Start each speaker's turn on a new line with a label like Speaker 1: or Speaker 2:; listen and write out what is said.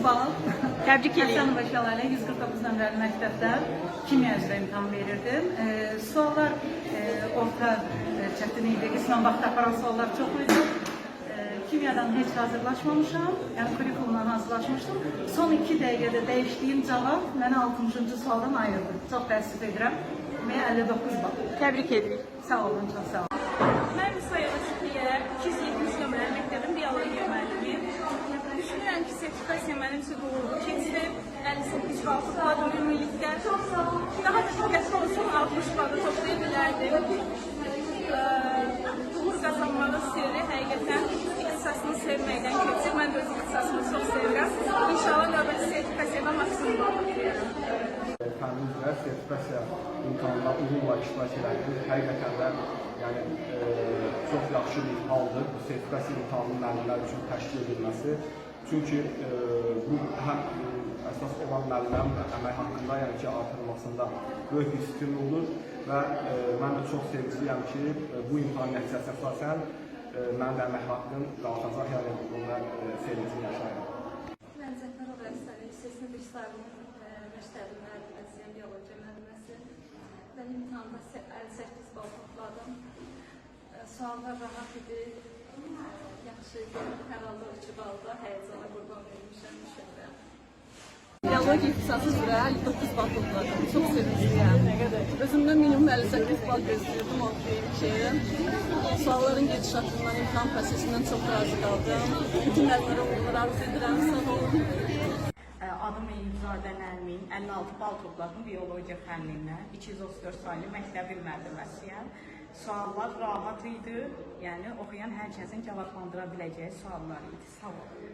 Speaker 1: bal.
Speaker 2: Təbrik edirəm.
Speaker 1: Həsənova Şəlalə 149 nömrəli məktəbdə kimya üzrə imtahan verirdim. Suallar orta çətin idi. Qismən vaxt aparan suallar çox idi. Kimyadan heç hazırlaşmamışam. Yəni kurikulumdan hazırlaşmışdım. Son 2 dəqiqədə dəyişdiyim cavab mənə 60-cı sualdan ayırdı. Çox təəssüf edirəm. Və 59 bal.
Speaker 2: Təbrik edirik.
Speaker 1: Sağ olun, çox sağ olun.
Speaker 3: Mən Musayeva Şükriyə 270 nömrəli məktəbin biologiya müəllimiyim. Düşünürəm ki, sertifikasiya mənim üçün uğurlu keçdi. 58 bal topladım ümumilikdə. Daha da diqqətli olsam 60 balı toplaya bilərdim. Uğur qazanmanın sirri həqiqətən ixtisasını sevməkdən keçir. Mən də öz ixtisasımı çox sevirəm. İnşallah növbəti sertifikasiyada maksimum bal toplayarım.
Speaker 4: Fənnin üzrə sertifikasiya imtahanında uğurla iştirak elədim. Həqiqətən də yəni, çox yaxşı bir haldır bu sertifikasiya imtahanının müəllimlər üçün təşkil edilməsi. Çünki bu həm əsas olan müəllimlərin əmək haqqında, yəni ki, artırılmasında böyük bir stimuldur və mən də çox sevincliyəm ki, bu imtahan nəticəsinə əsasən mənim də əmək haqqım qalxacaq, yəni bunlar sevincini yaşayıram.
Speaker 5: Mən Zəfərova Əfsani Liseyinin bir sahibinin məktəbi müəlliməsiyəm, biologiya müəlliməsi. Mən imtahanda 58 bal topladım. Suallar rahat idi, yaxşı idi. Hər halda 2 balda həyəcana qurban vermişəm düşünürəm.
Speaker 6: Biologiya ixtisası üzrə 59 bal topladım. Çox sevincliyəm. Özümdən minimum 58 bal gözləyirdim, onu deyim ki. Sualların gedişatından, imtahan prosesindən çox razı qaldım. Bütün müəllimlərə uğurlar arzu edirəm. Sağ olun.
Speaker 7: Adım Elifzadə Nərmin, 56 bal topladım biologiya fənnindən. 234 saylı məktəbin müəlliməsiyəm. Suallar rahat idi, yəni oxuyan hər kəsin cavablandıra biləcəyi suallar idi. Sağ olun.